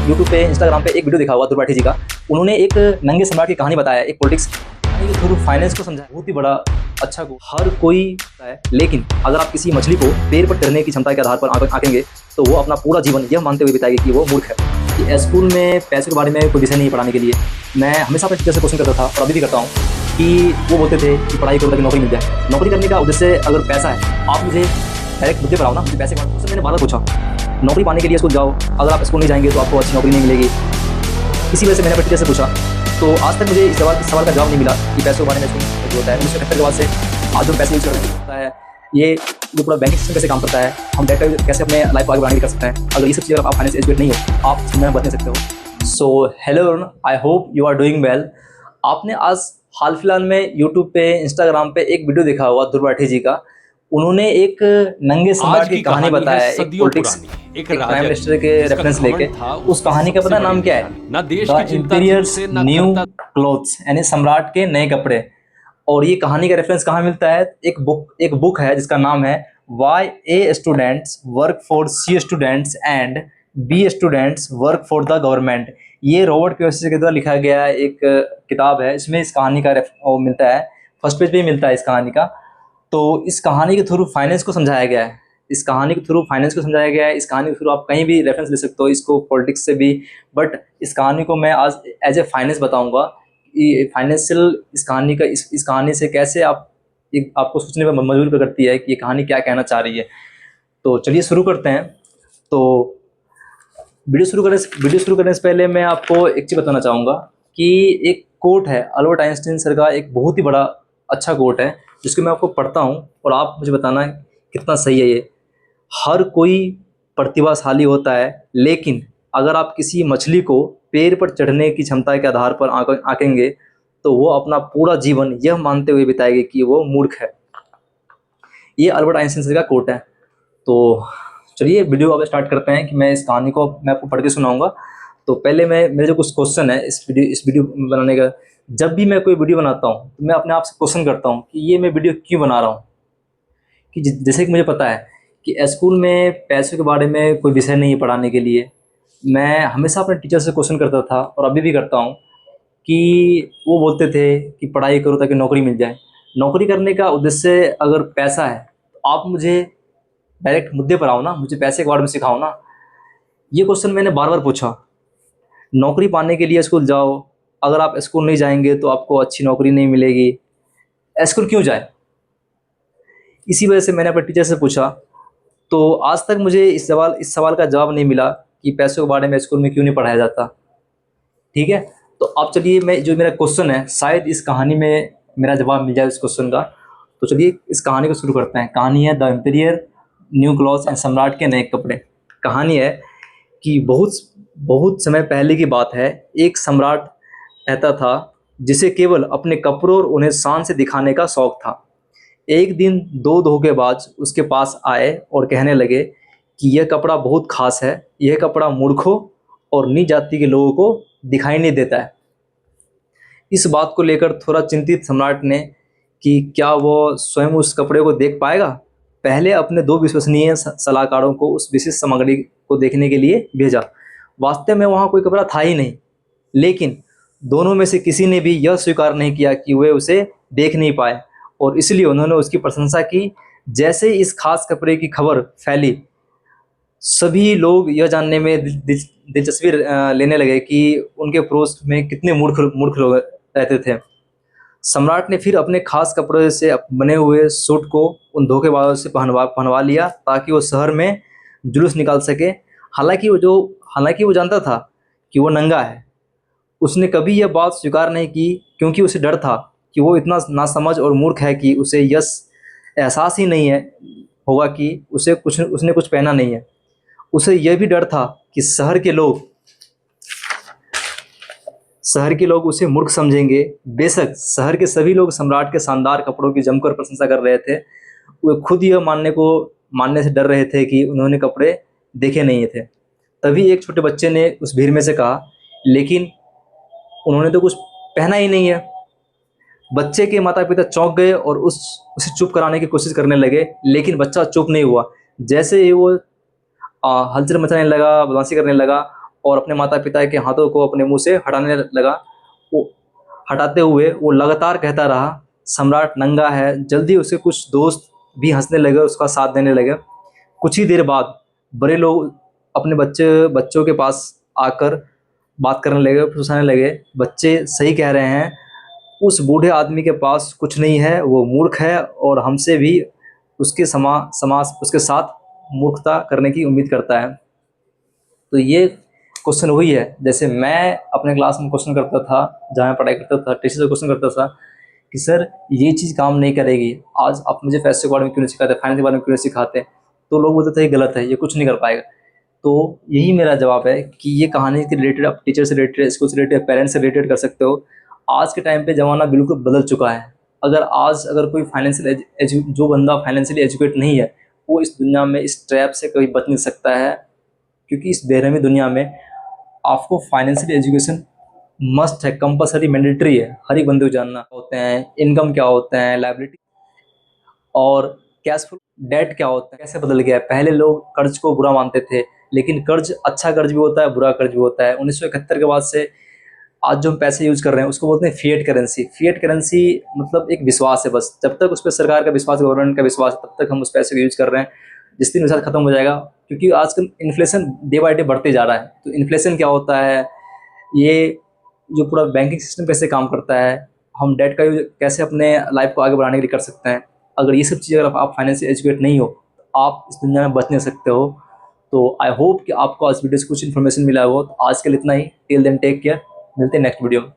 YouTube पे Instagram पे एक वीडियो देखा हुआ त्रिपाठी जी का। उन्होंने एक नंगे सम्राट की कहानी बताया, एक पॉलिटिक्स के थ्रू फाइनेंस को समझाया। बहुत ही बड़ा अच्छा को हर कोई है, लेकिन अगर आप किसी मछली को पेड़ पर चढ़ने की क्षमता के आधार पर आंकेंगे तो वो अपना पूरा जीवन यह मानते हुए बिताएगी कि वो मूर्ख है। कि स्कूल में पैसे के बारे में कोई विषय नहीं पढ़ाने के लिए मैं हमेशा अपने टीचर से क्वेश्चन करता था और अभी भी करता हूँ कि वो बोलते थे कि पढ़ाई करो ताकि नौकरी मिल जाए। नौकरी करने का उद्देश्य अगर पैसा है, आप मुझे डायरेक्ट मुद्दे पर आओ ना, मुझे पैसे का मैंने बार पूछा। नौकरी पाने के लिए स्कूल जाओ, अगर आप स्कूल नहीं जाएंगे तो आपको अच्छी नौकरी नहीं मिलेगी। इसी वजह से मैंने अपने टीचर से पूछा, तो आज तक मुझे इस सवाल का जवाब नहीं मिला कि पैसों के बारे में स्कूल होता है। 1978 के बाद से आज जो पैसे यूज करता है, ये जो पूरा बैंकिंग सिस्टम कैसे काम करता है, हम डेटा कैसे अपने लाइफ को आगे बढ़ाने कर सकते हैं। अगर ये सब चीज़ आप फाइनेंस एजुकेट नहीं हो, आप समझ में बच नहीं सकते हो। So hello, I hope you are doing well. आपने आज हाल फिलहाल में यूट्यूब पे, इंस्टाग्राम पे एक वीडियो देखा हुआ त्रिपाठी जी का। उन्होंने एक नंगे सम्राट की कहानी बताया, एक पॉलिटिक्स, एक प्राइम मिनिस्टर के रेफरेंस लेके। उस कहानी का पता नाम क्या है? द इंपीरियर्स न्यू क्लोथ्स, यानी सम्राट के नए कपड़े। और ये कहानी का रेफरेंस कहाँ मिलता है? एक बुक है जिसका नाम है why A students work for C students and B students work for the government. ये रॉबर्ट कियोसाकी के द्वारा लिखा गया एक किताब है। इसमें इस कहानी का मिलता है, फर्स्ट पेज पे ही मिलता है इस कहानी का। तो इस कहानी के थ्रू फाइनेंस को समझाया गया है। इस कहानी के थ्रू फाइनेंस को समझाया गया है। इस कहानी के थ्रू आप कहीं भी रेफरेंस ले सकते हो, इसको पॉलिटिक्स से भी। बट इस कहानी को मैं आज एज ए फाइनेंस बताऊंगा। ये फाइनेंशियल इस कहानी से कैसे आपको सोचने पर मजबूर करती है कि ये कहानी क्या कहना चाह रही है। तो चलिए शुरू करते हैं। तो वीडियो शुरू करने से पहले मैं आपको एक चीज़ बताना चाहूँगा कि एक कोट है अल्बर्ट आइंस्टीन सर का, एक बहुत ही बड़ा अच्छा कोट है जिसको मैं आपको पढ़ता हूँ और आप मुझे बताना कितना सही है ये। हर कोई प्रतिभाशाली होता है, लेकिन अगर आप किसी मछली को पेड़ पर चढ़ने की क्षमता के आधार पर आंकेंगे तो वो अपना पूरा जीवन यह मानते हुए बिताएगी कि वो मूर्ख है। ये अल्बर्ट आइंस्टीन सर का कोट है। तो चलिए वीडियो अब स्टार्ट करते हैं कि मैं इस कहानी को मैं आपको पढ़ के सुनाऊंगा। तो पहले मेरे जो कुछ क्वेश्चन है इस वीडियो बनाने का। जब भी मैं कोई वीडियो बनाता हूँ तो मैं अपने आप से क्वेश्चन करता हूँ कि ये मैं वीडियो क्यों बना रहा हूँ। कि जैसे कि मुझे पता है कि स्कूल में पैसों के बारे में कोई विषय नहीं है पढ़ाने के लिए। मैं हमेशा अपने टीचर से क्वेश्चन करता था और अभी भी करता हूँ कि वो बोलते थे कि पढ़ाई करो ताकि नौकरी मिल जाए। नौकरी करने का उद्देश्य अगर पैसा है तो आप मुझे डायरेक्ट मुद्दे पर आओ ना, मुझे पैसे के बारे में सिखाओ ना। ये क्वेश्चन मैंने बार बार पूछा। नौकरी पाने के लिए स्कूल जाओ, अगर आप स्कूल नहीं जाएंगे तो आपको अच्छी नौकरी नहीं मिलेगी। स्कूल क्यों जाए? इसी वजह से मैंने अपने टीचर से पूछा। तो आज तक मुझे इस सवाल का जवाब नहीं मिला कि पैसों के बारे में स्कूल में क्यों नहीं पढ़ाया जाता। ठीक है, तो अब चलिए जो मेरा क्वेश्चन है, शायद इस कहानी में मेरा जवाब मिल जाए इस क्वेश्चन का। तो चलिए इस कहानी को शुरू करते हैं। कहानी है द एम्पिरियर न्यू क्लॉथ्स एंड सम्राट के नए कपड़े। कहानी है कि बहुत समय पहले की बात है। एक सम्राट रहता था जिसे केवल अपने कपड़ों और उन्हें शान से दिखाने का शौक था। एक दिन दो धोखेबाज उसके पास आए और कहने लगे कि यह कपड़ा बहुत खास है, यह कपड़ा मूर्खों और नीच जाति के लोगों को दिखाई नहीं देता है। इस बात को लेकर थोड़ा चिंतित सम्राट ने कि क्या वो स्वयं उस कपड़े को देख पाएगा। पहले अपने दो विश्वसनीय सलाहकारों को उस विशेष सामग्री को देखने के लिए भेजा। वास्तव में वहाँ कोई कपड़ा था ही नहीं, लेकिन दोनों में से किसी ने भी यह स्वीकार नहीं किया कि वे उसे देख नहीं पाए, और इसलिए उन्होंने उसकी प्रशंसा की। जैसे इस खास कपड़े की खबर फैली, सभी लोग यह जानने में दिलचस्पी लेने लगे कि उनके पड़ोस में कितने मूर्ख लोग रहते थे। सम्राट ने फिर अपने खास कपड़े से बने हुए सूट को उन धोखेबाजों से पहनवा लिया ताकि वो शहर में जुलूस निकाल सके। हालांकि वो जानता था कि वो नंगा है। उसने कभी यह बात स्वीकार नहीं की क्योंकि उसे डर था कि वो इतना नासमझ और मूर्ख है कि उसे एहसास ही नहीं है होगा कि उसने कुछ पहना नहीं है। उसे यह भी डर था कि शहर के लोग उसे मूर्ख समझेंगे। बेशक शहर के सभी लोग सम्राट के शानदार कपड़ों की जमकर प्रशंसा कर रहे थे, वे खुद यह मानने से डर रहे थे कि उन्होंने कपड़े देखे नहीं थे। तभी एक छोटे बच्चे ने उस भीड़ में से कहा, लेकिन उन्होंने तो कुछ पहना ही नहीं है। बच्चे के माता पिता चौंक गए और उसे चुप कराने की कोशिश करने लगे, लेकिन बच्चा चुप नहीं हुआ। जैसे ही वो हलचल मचाने लगा, बदमाशी करने लगा, और अपने माता पिता के हाथों को अपने मुंह से हटाने लगा। वो हटाते हुए वो लगातार कहता रहा, सम्राट नंगा है। जल्दी उसके कुछ दोस्त भी हंसने लगे, उसका साथ देने लगे। कुछ ही देर बाद बड़े लोग अपने बच्चों के पास आकर बात करने लगे, फुसलाने लगे। बच्चे सही कह रहे हैं, उस बूढ़े आदमी के पास कुछ नहीं है, वो मूर्ख है और हमसे भी उसके समाज उसके साथ मूर्खता करने की उम्मीद करता है। तो ये क्वेश्चन वही है, जैसे मैं अपने क्लास में क्वेश्चन करता था, जहाँ मैं पढ़ाई करता था, टीचर से क्वेश्चन करता था कि सर ये चीज़ काम नहीं करेगी, आज आप मुझे पैसे के बारे में क्यों नहीं सिखाते, फाइनेंस के बारे में क्यों नहीं सिखाते। तो लोग बोलते थे ये गलत है, ये कुछ नहीं कर पाएगा। तो यही मेरा जवाब है कि ये कहानी के रिलेटेड आप टीचर से रिलेटेड, स्कूल से रिलेटेड, पेरेंट्स से रिलेटेड कर सकते हो। आज के टाइम पे ज़माना बिल्कुल बदल चुका है। अगर कोई फाइनेंशियल जो बंदा फाइनेंशियली एजुकेट नहीं है, वो इस दुनिया में इस ट्रैप से कभी बच नहीं सकता है, क्योंकि इस बेरहमी दुनिया में आपको फाइनेंशियल एजुकेशन मस्ट है, कंपलसरी, मैंडेटरी है। हर एक बंदे को जानना होते हैं इनकम क्या होते हैं, लायबिलिटी और कैश फ्लो, डेट क्या होता है, कैसे बदल गया है। पहले लोग कर्ज को बुरा मानते थे, लेकिन कर्ज अच्छा कर्ज भी होता है, बुरा कर्ज भी होता है। 1971 के बाद से आज जो हम पैसे यूज कर रहे हैं उसको बोलते हैं फिएट करेंसी। फिएट करेंसी मतलब एक विश्वास है, बस जब तक उस पर सरकार का विश्वास, गवर्नमेंट का विश्वास है, तब तक हम उस पैसे को यूज कर रहे हैं। जिस दिन विश्वास खत्म हो जाएगा, क्योंकि आजकल इन्फ्लेशन डे बाई डे बढ़ते जा रहा है। तो इन्फ्लेशन क्या होता है, ये जो पूरा बैंकिंग सिस्टम कैसे काम करता है, हम डेट का यूज कैसे अपने लाइफ को आगे बढ़ाने के लिए कर सकते हैं, अगर ये सब चीज़ अगर आप फाइनेंशियल एजुकेट नहीं हो तो आप इस दुनिया में बच नहीं सकते हो। तो आई होप कि आपको आज वीडियो से कुछ इन्फॉर्मेशन मिला हो। तो आज के लिए इतना ही। टिल देन टेक केयर, मिलते हैं नेक्स्ट वीडियो में।